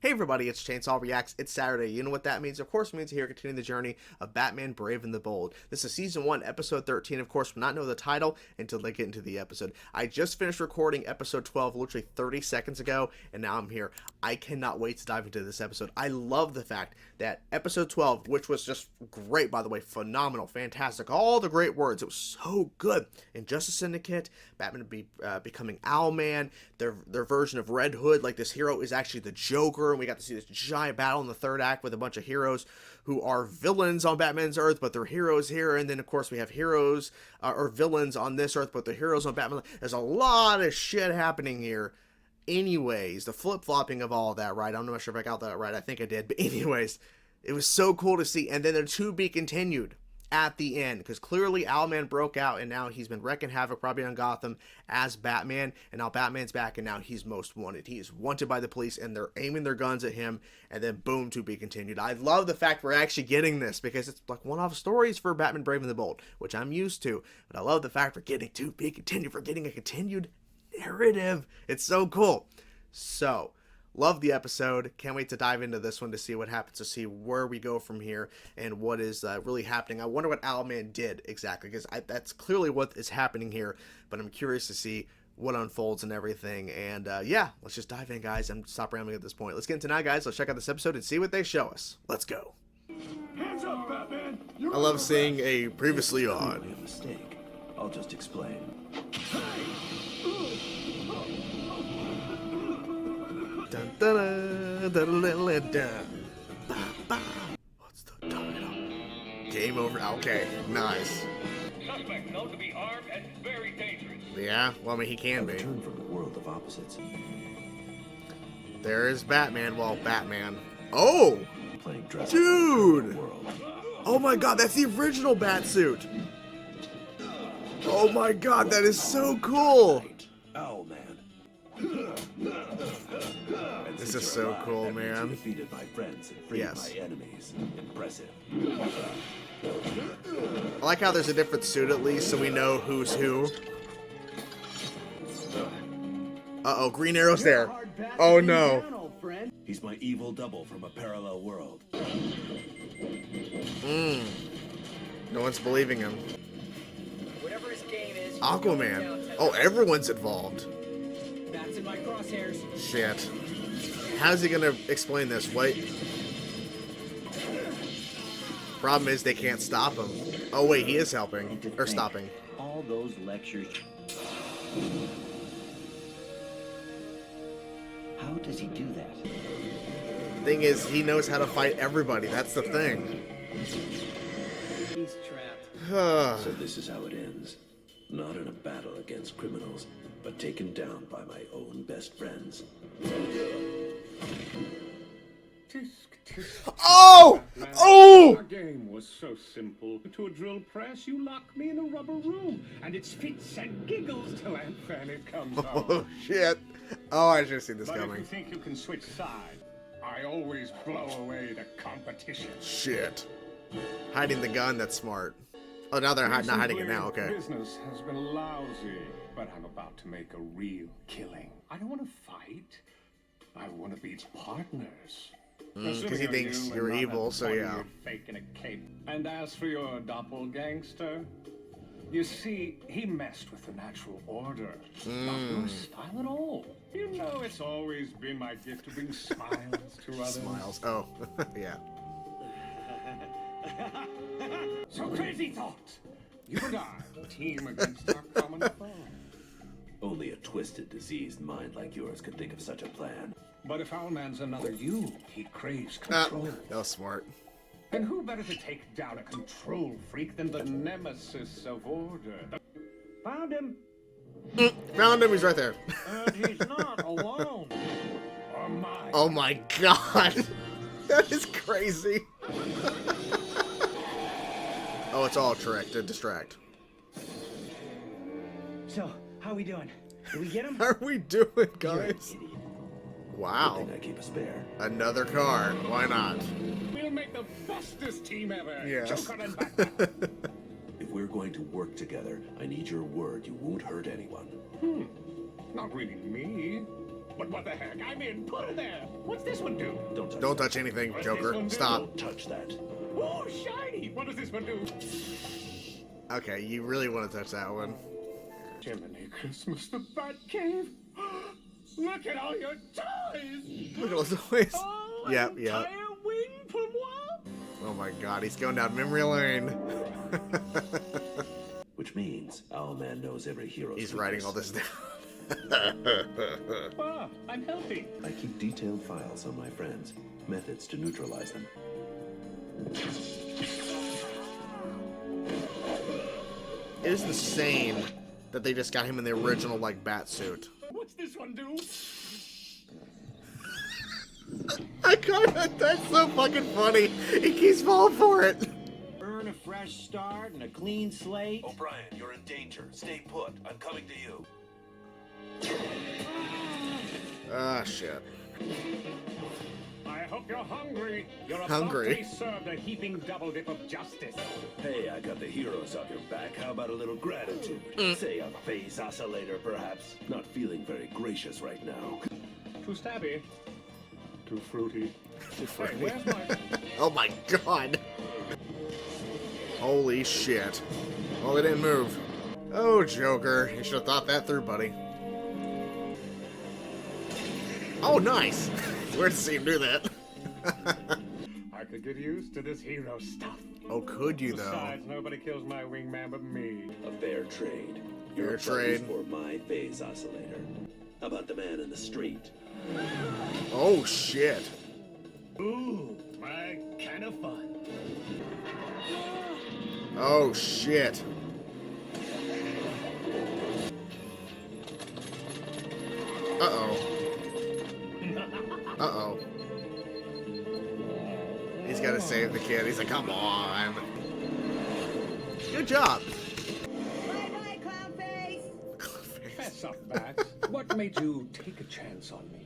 Hey everybody, it's Chainsaw Reacts. It's Saturday. You know what that means? Of course, it means here continuing the journey of Batman Brave and the Bold. This is Season 1, Episode 13. Of course, we'll not know the title until they get into the episode. I just finished recording Episode 12 literally 30 seconds ago, and now I'm here. I cannot wait to dive into this episode. I love the fact that Episode 12, which was just great, by the way, phenomenal, fantastic, all the great words. It was so good. Injustice Syndicate, Batman becoming Owlman, their version of Red Hood, like this hero is actually the Joker, and we got to see this giant battle in the third act with a bunch of heroes who are villains on Batman's Earth, but they're heroes here. And then, of course, we have heroes or villains on this Earth, but they're heroes on Batman. There's a lot of shit happening here. Anyways, the flip-flopping of all of that, right? I'm not sure if I got that right. I think I did. But anyways, it was so cool to see. And then the to be continued at the end, because clearly Owlman broke out, and now he's been wrecking havoc probably on Gotham as Batman, and now Batman's back, and now he's most wanted. He is wanted by the police, and they're aiming their guns at him, and then boom, to be continued. I love the fact we're actually getting this, because it's like one-off stories for Batman Brave and the Bold, which I'm used to, but I love the fact we're getting to be continued, for getting a continued narrative. It's so cool. So love the episode. Can't wait to dive into this one to see what happens, to see where we go from here and what is really happening. I wonder what Owlman did exactly, because that's clearly what is happening here, but I'm curious to see what unfolds and everything. And yeah, let's just dive in, guys. I'm stop rambling at this point. Let's get into now, guys. Let's check out this episode and see what they show us. Let's go. Hands up, Batman. I love seeing a previously on. A mistake. I'll just explain. Dun, dun, dun, dun, dun, dun. Bah, bah. What's the title? Game over. Okay, nice. Suspect known to be armed and very dangerous. Yeah, well, I mean, he can be. Return from the world of opposites. There is Batman. Well, Batman. Oh, Playing dress dude! world. Oh my God, that's the original Batsuit. Oh my God, that is so cool. Owlman. This is so cool, man. Defeated my friends and freed Yes. my enemies. Impressive. I like how there's a different suit at least, so we know who's who. Uh-oh, Green Arrow's there. Oh no. He's my evil double from a parallel world. No one's believing him. Whatever his game is, Aquaman. Oh, everyone's involved. that's in my crosshairs. Shit. How's he gonna explain this? What? Problem is they can't stop him. Oh wait, he is helping. Or stopping. All those lectures. How does he do that? Thing is, he knows how to fight everybody. That's the thing. He's trapped. So this is how it ends. Not in a battle against criminals, but taken down by my own best friends. Oh! Oh! Our game was so simple. To a drill press, you lock me in a rubber room, and it's fits and giggles till Aunt Fanny comes Oh home. shit. Oh, I should have seen this But if you coming. think you can switch sides, I always blow away the competition. Shit. Hiding the gun, that's smart. Oh, now they're not hiding it now, okay. Business has been lousy, but I'm about to make a real killing. I don't want to fight. I want to be partners. Because he thinks you're evil, so yeah. Fake in a cape. And as for your doppelgangster, you see, he messed with the natural order. Not your style at all. You know, it's always been my gift to bring smiles to others. Smiles. Oh, yeah. So crazy thought. You and I, team against our common foe. Only a twisted, diseased mind like yours could think of such a plan. But if Owlman's another you, he craves control. That was smart. And who better to take down a control freak than the nemesis of order? Found him. Found him, he's right there. And he's not alone. Or mine. Oh my God. That is crazy. Oh, it's all a trick to distract. So, how we doing? Did we get him? How are we doing, You're an guys? idiot. Wow. Good thing I keep a spare. Another car. Why not? We'll make the bestest team ever. Yes. Joker and Batman. If we're going to work together, I need your word you won't hurt anyone. Not really me. But what the heck? I'm in. Put her there. What's this one do? Don't touch anything, Joker. Stop. Don't touch that. Oh, shiny. What does this one do? Okay, you really want to touch that one. Jiminy Christmas, the Batcave. Look at all your toys. Look at all those toys. Oh, Yep, an yep. entire wing for moi. Oh my god, he's going down memory lane. Which means Owlman knows every hero's He's writing all this down. Ah, I'm healthy. I keep detailed files on my friends, methods to neutralize them. It is insane that they just got him in the original, like, bat suit. What's this one do? That's so fucking funny. He keeps falling for it. Earn a fresh start and a clean slate. O'Brien, you're in danger. Stay put. I'm coming to you. Ah, shit. I hope you're hungry. You're Hungry? about to be served a heaping double dip of justice. Hey, I got the heroes off your back. How about a little gratitude? Say a phase oscillator, perhaps. Not feeling very gracious right now. Too stabby. Too fruity. Hey, where's my... Oh my god. Holy shit. Oh, they didn't move. Oh, Joker. You should have thought that through, buddy. Oh, nice. Weird to see him do that. I could get used to this hero stuff. Oh, could you, though? Besides, nobody kills my wingman but me. A fair trade. Fair Your trade. for my phase oscillator. How about the man in the street? Oh, shit. Ooh, my kind of fun. Oh, shit. Uh-oh. Uh-oh. He's got to save the kid. He's like, come on. Good job. Bye-bye, clown face! Fess up, Bats. What made you take a chance on me?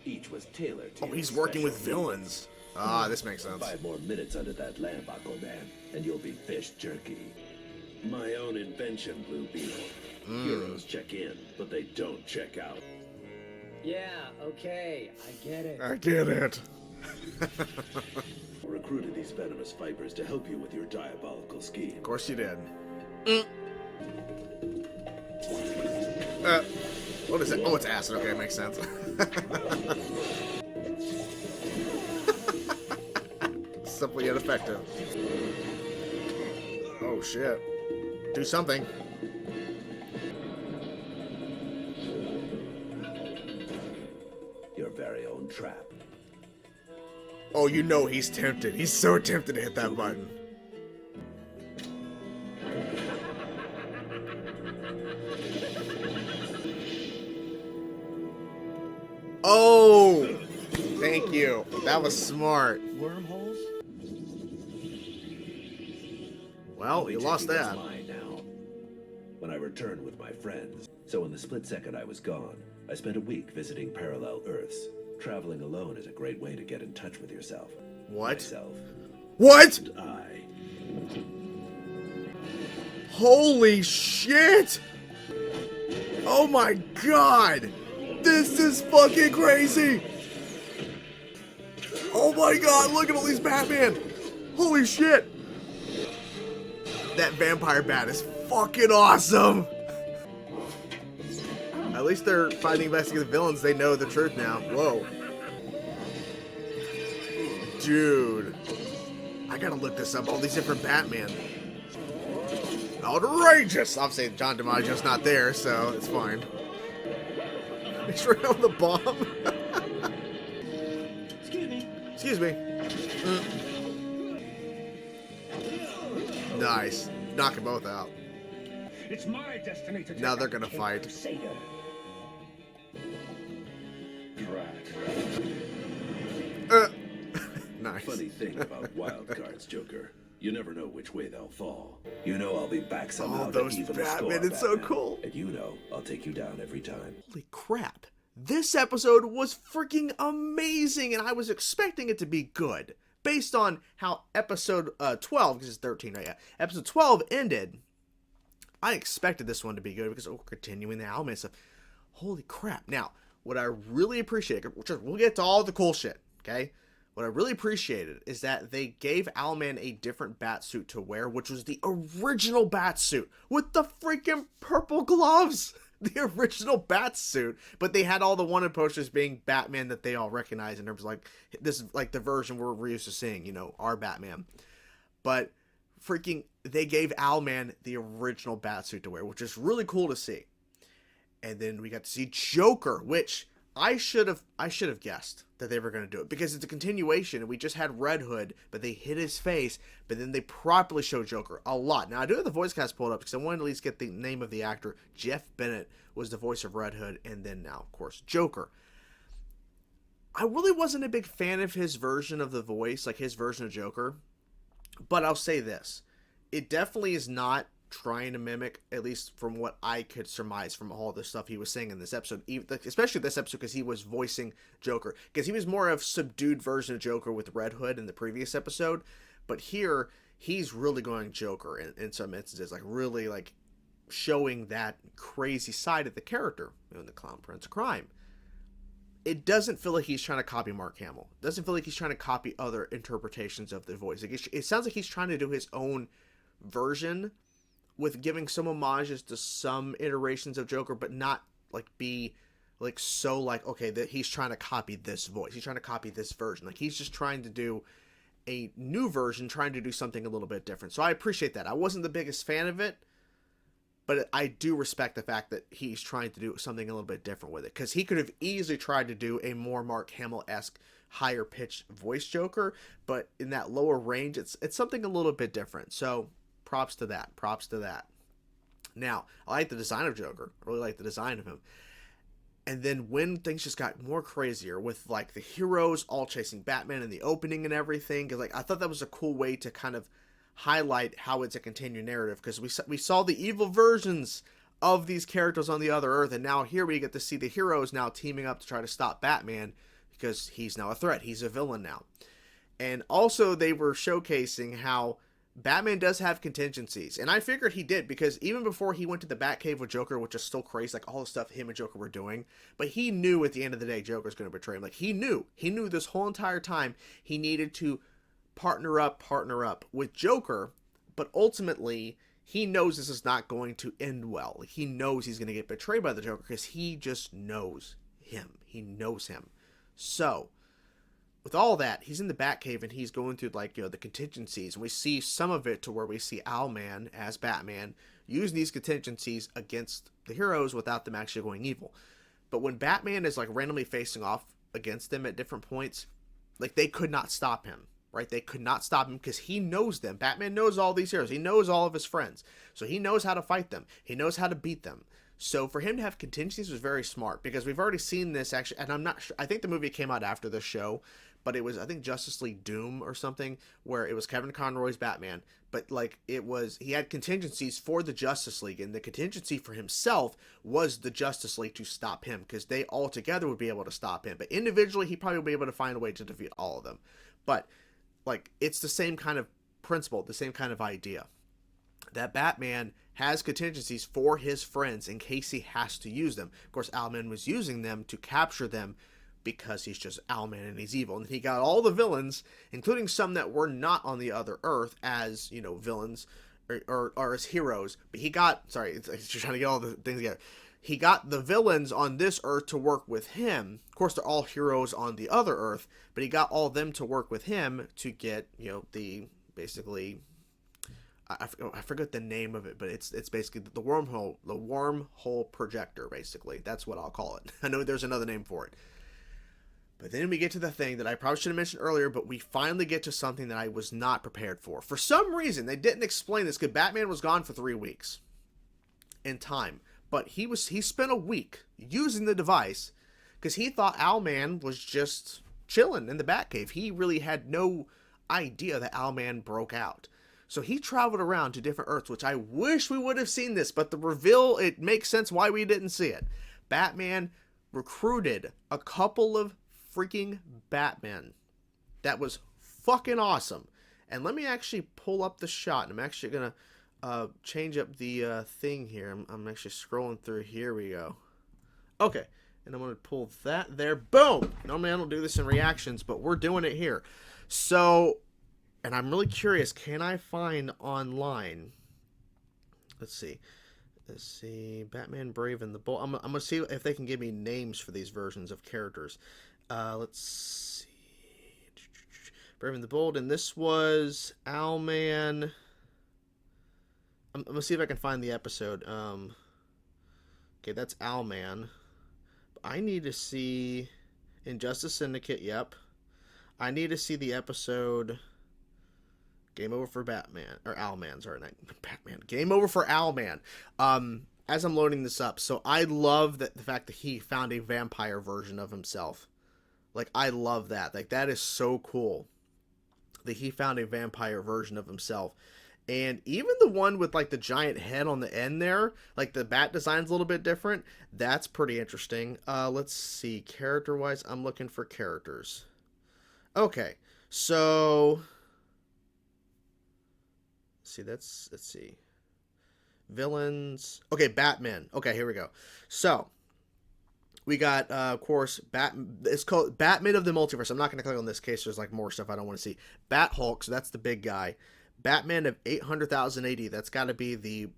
Each was tailored to Oh, your he's working with special villains. needs. Ah, this makes sense. 5 more minutes under that lamp, Aquaman, and you'll be fish jerky. My own invention, Blue Beetle. Heroes check in, but they don't check out. Yeah, okay, I get it. I get it. Recruited these venomous vipers to help you with your diabolical scheme. Of course you did. What is it? Oh, it's acid. Okay, makes sense. Simple yet effective. Oh, shit. Do something. Your very own trap. Oh, you know he's tempted. He's so tempted to hit that button. Oh! Thank you. That was smart. Wormholes? Well, you lost That's that. mine now. When I returned with my friends. So in the split second I was gone, I spent a week visiting parallel Earths. Traveling alone is a great way to get in touch with yourself. What? Myself. What? And I. Holy shit! Oh my god! This is fucking crazy! Oh my god, look at all these Batman! Holy shit! That vampire bat is fucking awesome! At least they're fighting investigative villains, they know the truth now. Whoa. Dude. I gotta look this up, all these different Batman. Outrageous! Obviously, John DiMaggio's not there, so it's fine. He's right on the bomb. Excuse me. Excuse me. Nice. Knock them both out. It's my destiny to Now take they're out gonna King fight. Crusader. Drat. Nice. Funny thing about wild cards, Joker. You never know which way they'll fall. You know I'll be back somehow Oh, to those even the Batman, score, it's so Batman. cool. And you know I'll take you down every time. Holy crap. This episode was freaking amazing, and I was expecting it to be good. Based on how episode 12, because it's 13 right? Yeah, episode 12 ended. I expected this one to be good because we're continuing the Owlman stuff. Holy crap. Now, what I really appreciate, which we'll get to all the cool shit, okay? What I really appreciated is that they gave Owlman a different bat suit to wear, which was the original bat suit with the freaking purple gloves. The original bat suit, but they had all the wanted posters being Batman that they all recognize in terms of like, this is like the version we're used to seeing, you know, our Batman. But freaking, they gave Owlman the original bat suit to wear, which is really cool to see. And then we got to see Joker, which I should have guessed that they were going to do it because it's a continuation. We just had Red Hood, but they hit his face, but then they properly showed Joker a lot. Now, I do have the voice cast pulled up because I wanted to at least get the name of the actor. Jeff Bennett was the voice of Red Hood, and then now, of course, Joker. I really wasn't a big fan of his version of the voice, like his version of Joker, but I'll say this. It definitely is not trying to mimic, at least from what I could surmise from all the stuff he was saying in this episode, especially this episode because he was voicing Joker, because he was more of a subdued version of Joker with Red Hood in the previous episode, but here he's really going Joker in some instances, like really like showing that crazy side of the character, you know, the Clown Prince of Crime. It doesn't feel like he's trying to copy Mark Hamill. It doesn't feel like he's trying to copy other interpretations of the voice. Like it sounds like he's trying to do his own version with giving some homages to some iterations of Joker, but not like be like so like, okay, that he's trying to copy this voice. He's trying to copy this version. Like he's just trying to do a new version, trying to do something a little bit different. So I appreciate that. I wasn't the biggest fan of it, but I do respect the fact that he's trying to do something a little bit different with it. Because he could have easily tried to do a more Mark Hamill-esque, higher pitched voice Joker, but in that lower range, it's something a little bit different. So props to that. Props to that. Now, I like the design of Joker. I really like the design of him. And then when things just got more crazier with like the heroes all chasing Batman in the opening and everything, because like I thought that was a cool way to kind of highlight how it's a continued narrative, because we saw the evil versions of these characters on the other Earth, and now here we get to see the heroes now teaming up to try to stop Batman because he's now a threat. He's a villain now. And also they were showcasing how Batman does have contingencies, and I figured he did, because even before he went to the Batcave with Joker, which is still crazy, like all the stuff him and Joker were doing, but he knew at the end of the day Joker's going to betray him. Like he knew this whole entire time he needed to partner up with Joker, but ultimately he knows this is not going to end well. Like, he knows he's going to get betrayed by the Joker because he just knows him. He knows him. So with all that, he's in the Batcave and he's going through, like, you know, the contingencies. And we see some of it to where we see Owlman as Batman using these contingencies against the heroes without them actually going evil. But when Batman is, like, randomly facing off against them at different points, like, they could not stop him, right? They could not stop him because he knows them. Batman knows all these heroes. He knows all of his friends. So he knows how to fight them. He knows how to beat them. So for him to have contingencies was very smart, because we've already seen this actually, and I'm not sure, I think the movie came out after the show, but it was, I think, Justice League Doom or something, where it was Kevin Conroy's Batman, but like it was, he had contingencies for the Justice League, and the contingency for himself was the Justice League to stop him, because they all together would be able to stop him, but individually he probably would be able to find a way to defeat all of them. But like, it's the same kind of principle, the same kind of idea, that Batman has contingencies for his friends in case he has to use them. Of course, Owlman was using them to capture them because he's just Owlman and he's evil. And he got all the villains, including some that were not on the other Earth, as, you know, villains or as heroes. But he got, sorry, it's just trying to get all the things together. He got the villains on this Earth to work with him. Of course, they're all heroes on the other Earth, but he got all of them to work with him to get, you know, the, basically, I forget the name of it, but it's basically the wormhole projector, basically. That's what I'll call it. I know there's another name for it. But then we get to the thing that I probably should have mentioned earlier, but we finally get to something that I was not prepared for. For some reason, they didn't explain this, because Batman was gone for 3 weeks in time. But he spent a week using the device because he thought Owlman was just chilling in the Batcave. He really had no idea that Owlman broke out. So he traveled around to different Earths, which I wish we would have seen this, but the reveal, it makes sense why we didn't see it. Batman recruited a couple of freaking Batmen. That was fucking awesome. And let me actually pull up the shot, and I'm actually going to change up the thing here. I'm actually scrolling through. Here we go. Okay, and I'm going to pull that there. Boom! Normally I don't do this in reactions, but we're doing it here. So, and I'm really curious, can I find online? Let's see. Batman Brave and the Bold. I'm going to see if they can give me names for these versions of characters. Let's see. Brave and the Bold, and this was Owlman. I'm going to see if I can find the episode. Okay, that's Owlman. I need to see Injustice Syndicate, yep. I need to see the episode Game Over for Batman, or Owlman, sorry, not Batman. Game Over for Owlman. As I'm loading this up, so I love the fact that he found a vampire version of himself. Like, I love that. Like, that is so cool that he found a vampire version of himself. And even the one with, like, the giant head on the end there, like, the bat design's a little bit different. That's pretty interesting. Let's see. Character-wise, I'm looking for characters. Okay. So, let's see. Villains. Okay, Batman. Okay, here we go. So, we got, of course, it's called Batman of the Multiverse. I'm not going to click on this case. There's, like, more stuff I don't want to see. Bat-Hulk, so that's the big guy. Batman of 800,000 AD. That's got to be the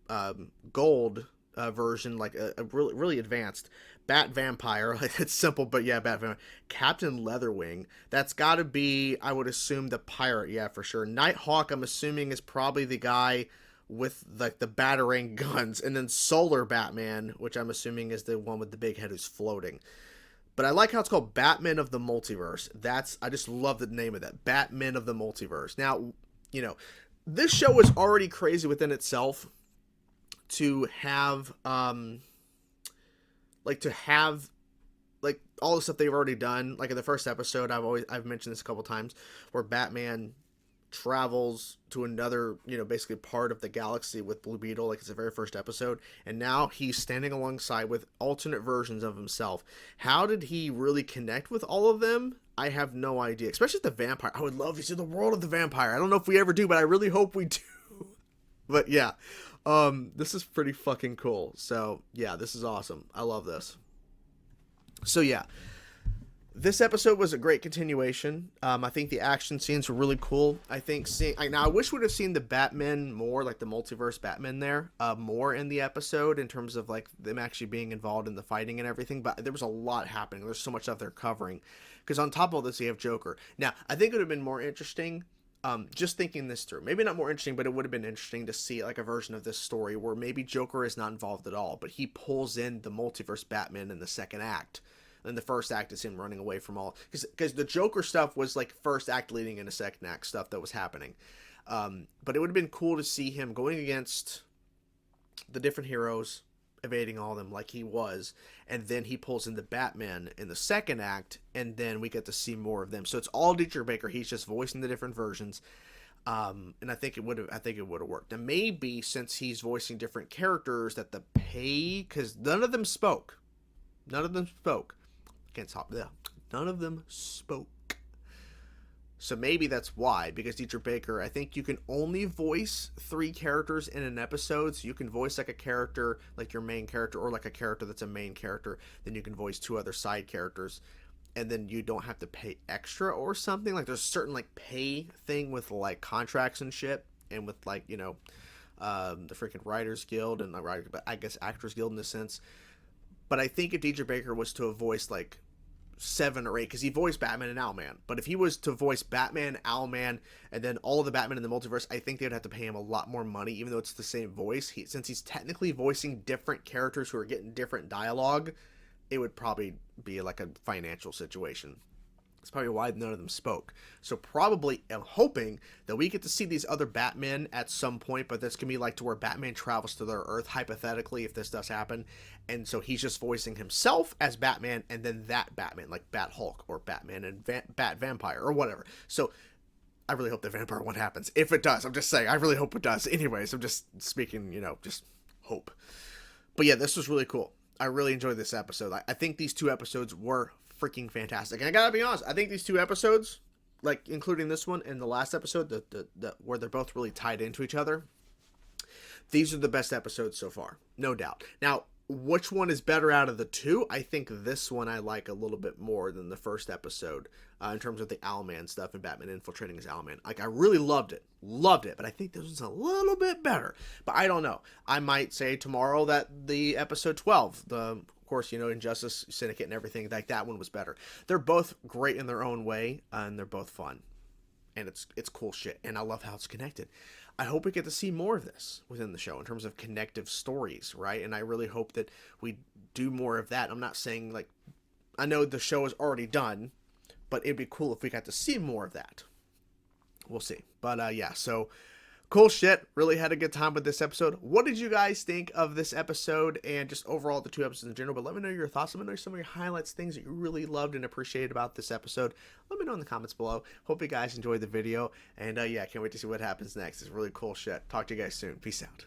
gold version, like a really, really advanced. Bat Vampire. Like, it's simple, but yeah, Bat Vampire. Captain Leatherwing. That's got to be, I would assume, the pirate. Yeah, for sure. Nighthawk, I'm assuming, is probably the guy with, like, the batarang guns. And then Solar Batman, which I'm assuming is the one with the big head who's floating. But I like how it's called Batman of the Multiverse. I just love the name of that. Batman of the Multiverse. Now, you know, this show is already crazy within itself to have, like all the stuff they've already done. Like in the first episode, I've mentioned this a couple times, where Batman travels to another, basically part of the galaxy with Blue Beetle, like it's the very first episode, and now he's standing alongside with alternate versions of himself. How did he really connect with all of them? I have no idea, especially the vampire. I would love to see the world of the vampire. I don't know if we ever do, but I really hope we do. But yeah, this is pretty fucking cool. So yeah, this is awesome. I love this. So yeah, this episode was a great continuation. I think the action scenes were really cool. I think now I wish we'd have seen the Batman more, like the multiverse Batman there, more in the episode in terms of like them actually being involved in the fighting and everything. But there was a lot happening. There's so much stuff they're covering. Because on top of all this, you have Joker. Now, I think it would have been more interesting, just thinking this through. Maybe not more interesting, but it would have been interesting to see like a version of this story where maybe Joker is not involved at all, but he pulls in the multiverse Batman in the second act. And the first act is him running away from all... Because the Joker stuff was like first act leading into second act stuff that was happening. But it would have been cool to see him going against the different heroes, evading all of them like he was, and then he pulls in the Batman in the second act, and then we get to see more of them. So it's all Dietrich Baker. He's just voicing the different versions. And I think it would have worked. And maybe since he's voicing different characters, that the pay, because none of them spoke. Can't stop there. None of them spoke. So maybe that's why, because Dietrich Baker, I think you can only voice 3 characters in an episode. So you can voice like a character, like your main character, or like a character that's a main character. Then you can voice 2 other side characters. And then you don't have to pay extra or something. Like there's a certain like pay thing with like contracts and shit. And with like, the freaking Writers Guild and I guess Actors Guild in a sense. But I think if Dietrich Baker was to have voiced like 7 or 8, because he voiced Batman and Owlman, but if he was to voice Batman, Owlman, and then all of the Batman in the multiverse, I think they would have to pay him a lot more money, even though it's the same voice. Since he's technically voicing different characters who are getting different dialogue, it would probably be like a financial situation. That's probably why none of them spoke. So probably I'm hoping that we get to see these other Batmen at some point, but this can be like to where Batman travels to their Earth, hypothetically, if this does happen. And so he's just voicing himself as Batman, and then that Batman, like Bat-Hulk or Batman and Bat-Vampire or whatever. So I really hope the vampire one happens. If it does, I'm just saying, I really hope it does. Anyways, I'm just speaking, just hope. But yeah, this was really cool. I really enjoyed this episode. I think these 2 episodes were freaking fantastic. And I gotta be honest, I think these 2 episodes, like including this one and the last episode, where they're both really tied into each other, these are the best episodes so far, no doubt. Now, which one is better out of the two? I think this one I like a little bit more than the first episode in terms of the Owlman stuff and Batman infiltrating his Owlman. Like, I really loved it, but I think this one's a little bit better. But I don't know. I might say tomorrow that the episode 12, of course, Injustice, Syndicate, and everything, like that one was better. They're both great in their own way, and they're both fun. And it's cool shit, and I love how it's connected. I hope we get to see more of this within the show in terms of connective stories, right? And I really hope that we do more of that. I'm not saying, like, I know the show is already done, but it'd be cool if we got to see more of that. We'll see. But yeah, so cool shit. Really had a good time with this episode. What did you guys think of this episode and just overall the two episodes in general? But let me know your thoughts. Let me know some of your highlights, things that you really loved and appreciated about this episode. Let me know in the comments below. Hope you guys enjoyed the video. And yeah, can't wait to see what happens next. It's really cool shit. Talk to you guys soon. Peace out.